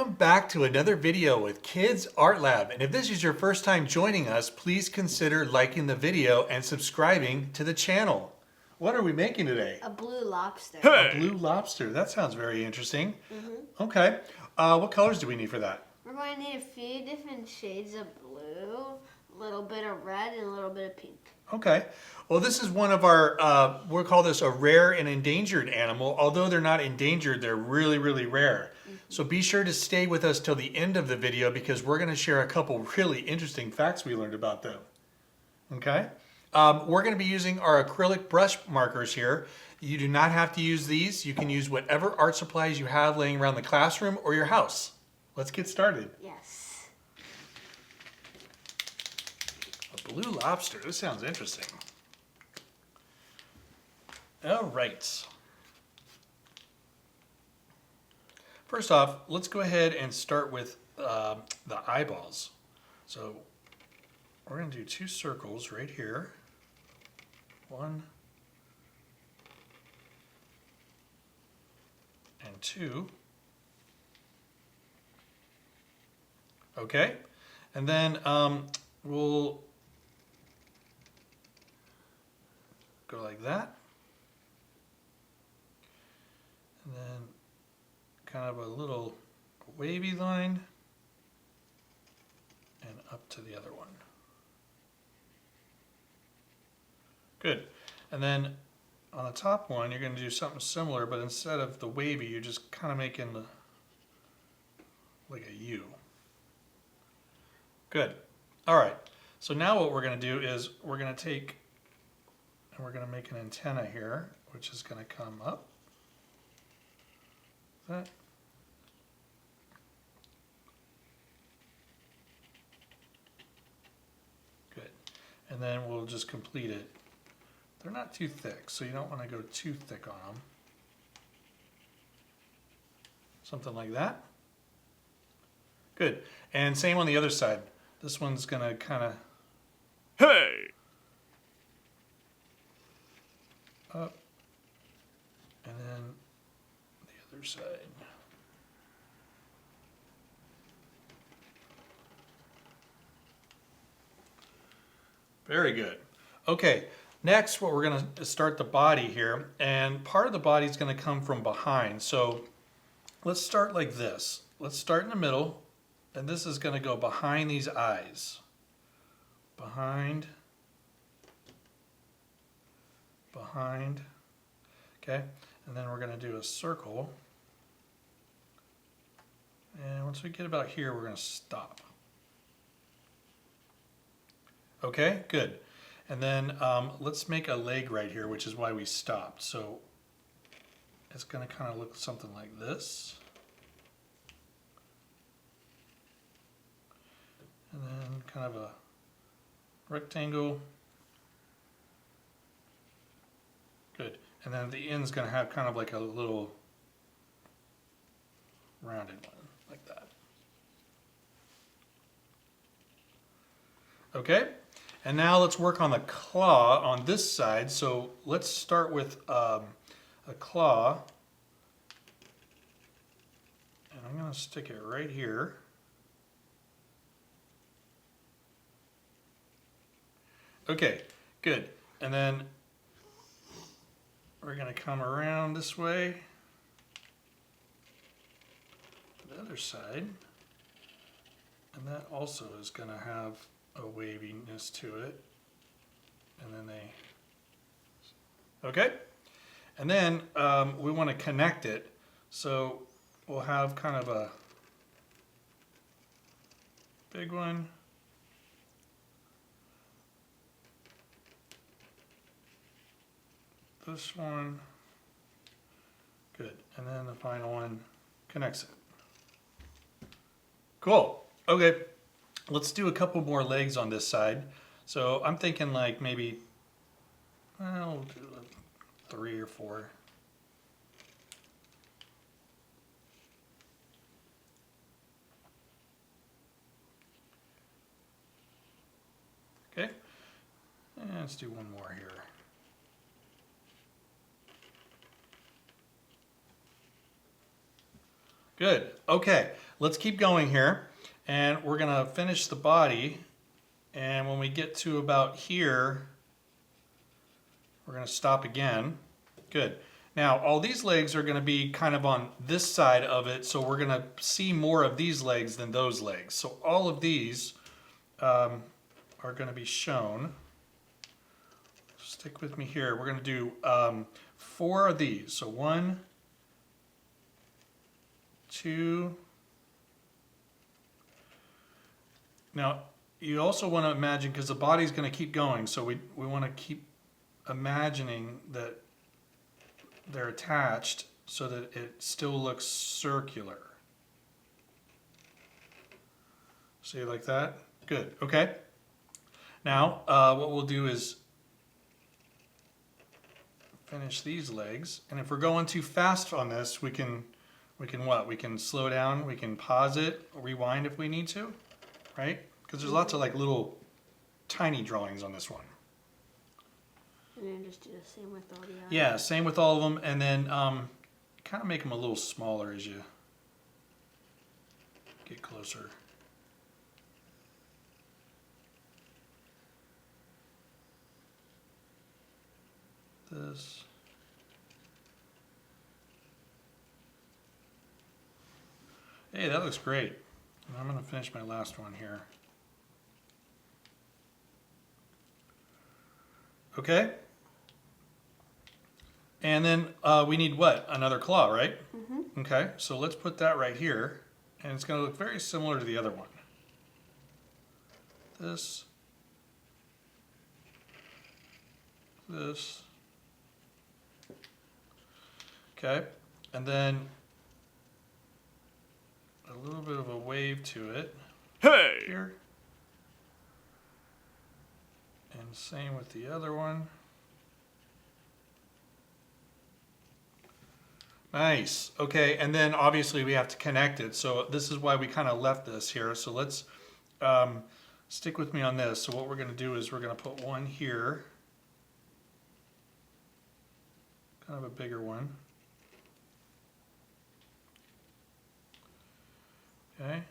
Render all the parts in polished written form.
Welcome back to another video with Kids Art Lab. And if this is your first time joining us, please consider liking the video and subscribing to the channel. What are we making today? A blue lobster. A blue lobster. That sounds very interesting. Okay. What colors do we need for that? We're going to need a few different shades of blue, a little bit of red, and a little bit of pink. Okay. Well, this is one of our, we'll call this a rare and endangered animal. Although they're not endangered, they're really, really rare. So be sure to stay with us till the end of the video because we're going to share a couple really interesting facts we learned about them. Okay? We're going to be using our acrylic brush markers here. You do not have to use these. You can use whatever art supplies you have laying around the classroom or your house. Let's get started. Yes. A blue lobster. This sounds interesting. All right. First off, let's go ahead and start with the eyeballs. So we're going to do two circles right here. One and two. Okay, and then we'll go like that. And then kind of a little wavy line and up to the other one. Good. And then on the top one, you're going to do something similar, but instead of the wavy, you're just kind of making the like a U. Good. All right. So now what we're going to do is we're going to take and we're going to make an antenna here, which is going to come up. That. Good. And then we'll just complete it. They're not too thick, so you don't want to go too thick on them. Something like that. Good. And same on the other side. This one's going to kind of up. And then the other side. Very good. Okay, next what we're going to start the body here, and part of the body is going to come from behind. So let's start like this. Let's start in the middle, and this is going to go behind these eyes. Behind. Behind. Okay, and then we're going to do a circle. And once we get about here, we're going to stop. Okay, good. And then let's make a leg right here, which is why we stopped. So it's going to kind of look something like this. And then kind of a rectangle. Good. And then the end's going to have kind of like a little rounded one, like that. Okay. And now let's work on the claw on this side. So let's start with a claw. And I'm going to stick it right here. Okay, good. And then we're going to come around this way. The other side. And that also is going to have a waviness to it, and then okay, and then we want to connect it, so we'll have kind of a big one, this one, good, and then the final one connects it. Cool. Okay. Let's do a couple more legs on this side. So I'm thinking like maybe, well, we'll do like 3 or 4. Okay, and let's do one more here. Good. Okay, let's keep going here. And we're gonna finish the body. And when we get to about here, we're gonna stop again. Good. Now, all these legs are gonna be kind of on this side of it, so we're gonna see more of these legs than those legs. So all of these are gonna be shown. Stick with me here. We're gonna do 4 of these. So 1, 2. Now, you also want to imagine, because the body's going to keep going, so we want to keep imagining that they're attached so that it still looks circular. See, like that? Good. Okay. Now, what we'll do is finish these legs, and if we're going too fast on this, we can what? We can slow down, we can pause it, rewind if we need to, right? Because there's lots of like little tiny drawings on this one. And then just do the same with all the others. Yeah, same with all of them, and then kind of make them a little smaller as you get closer. This. Hey, that looks great. I'm going to finish my last one here. Okay. And then we need what? Another claw, right? Mm-hmm. Okay, so let's put that right here. And it's going to look very similar to the other one. This. This. Okay, and then a little bit of a wave to it. Hey! Here. And same with the other one. Nice. Okay, and then obviously we have to connect it. So this is why we kind of left this here. So let's stick with me on this. So what we're going to do is we're going to put one here. Kind of a bigger one. Okay.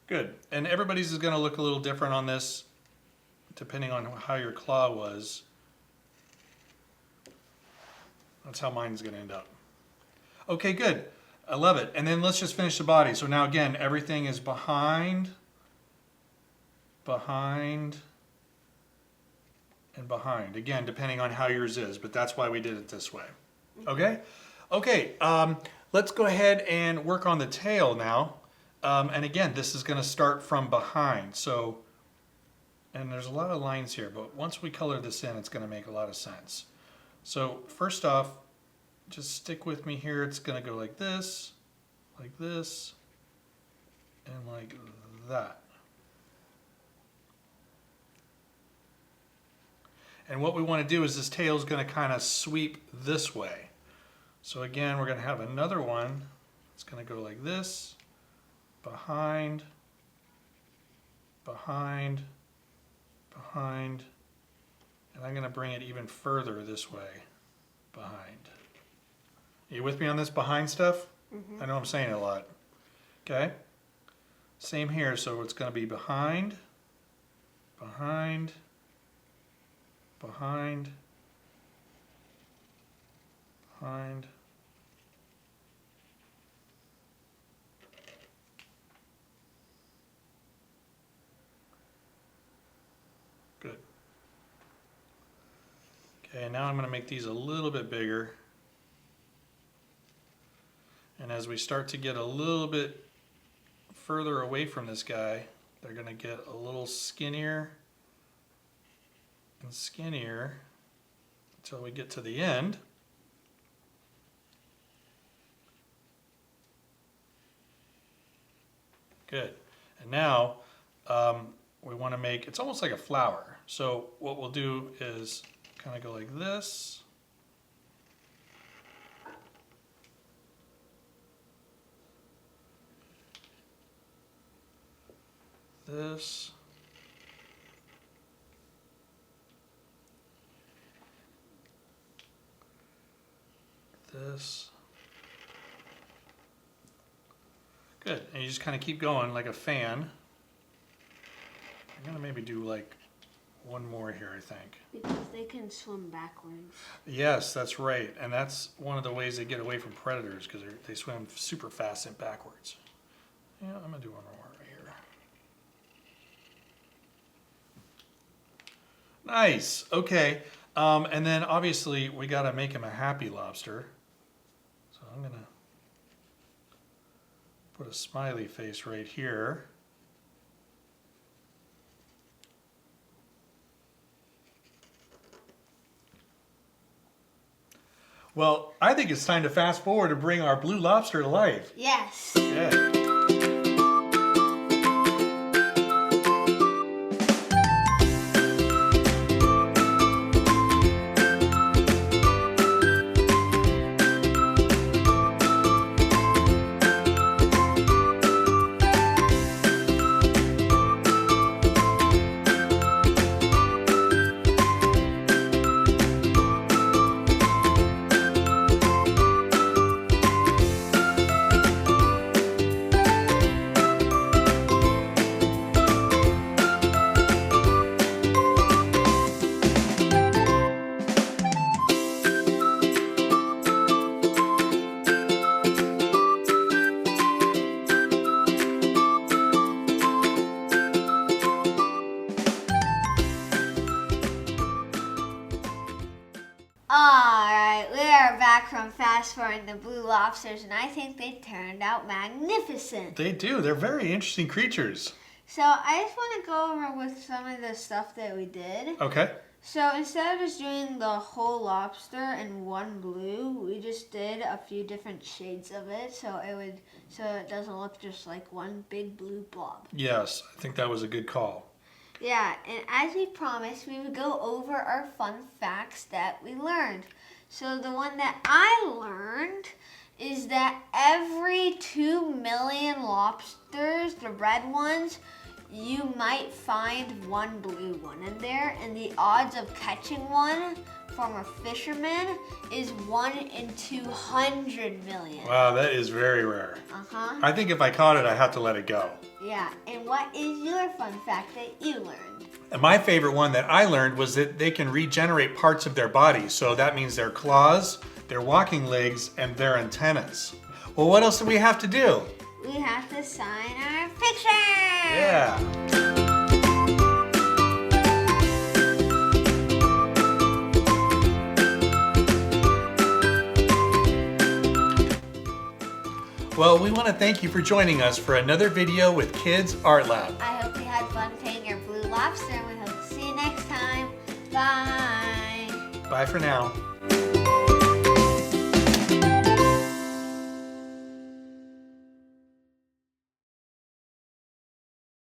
Good. And everybody's is going to look a little different on this, depending on how your claw was. That's how mine's going to end up. Okay, good. I love it. And then let's just finish the body. So now again, everything is behind, behind, and behind. Again, depending on how yours is, but that's why we did it this way. Okay? Okay, let's go ahead and work on the tail now. And again, this is going to start from behind. So, and there's a lot of lines here, but once we color this in, it's going to make a lot of sense. So first off, just stick with me here. It's going to go like this, and like that. And what we want to do is this tail is going to kind of sweep this way. So again, we're going to have another one. It's going to go like this, behind, behind, behind, and I'm going to bring it even further this way, behind. Are you with me on this behind stuff? Mm-hmm. I know I'm saying it a lot. Okay? Same here, so it's going to be behind, behind, behind, behind. Good. Okay, now I'm going to make these a little bit bigger. And as we start to get a little bit further away from this guy, they're going to get a little skinnier and skinnier until we get to the end. Good. And now we want to make, it's almost like a flower. So what we'll do is kind of go like this. This. this. Good, and you just kind of keep going like a fan. I'm gonna maybe do like one more here, I think. Because they can swim backwards. Yes, that's right, and that's one of the ways they get away from predators because they swim super fast and backwards. Yeah, I'm gonna do one more right here. Nice. Okay, and then obviously we gotta make him a happy lobster. So I'm gonna put a smiley face right here. Well, I think it's time to fast forward to bring our blue lobster to life. Yes. Yeah. Alright, we are back from fast forwarding the blue lobsters, and I think they turned out magnificent. They do. They're very interesting creatures. So I just want to go over with some of the stuff that we did. Okay. So instead of just doing the whole lobster in one blue, we just did a few different shades of it, so it doesn't look just like one big blue blob. Yes, I think that was a good call. Yeah, and as we promised, we would go over our fun facts that we learned. So the one that I learned is that every 2 million lobsters, the red ones, you might find one blue one in there, and the odds of catching one from a fisherman is 1 in 200 million. Wow, that is very rare. Uh-huh. I think if I caught it, I have to let it go. Yeah, and what is your fun fact that you learned? And my favorite one that I learned was that they can regenerate parts of their body. So that means their claws, their walking legs, and their antennas. Well, what else do we have to do? We have to sign our picture! Yeah. Well, we want to thank you for joining us for another video with Kids Art Lab. I hope you had fun painting your blue lobster, and we hope to see you next time. Bye! Bye for now.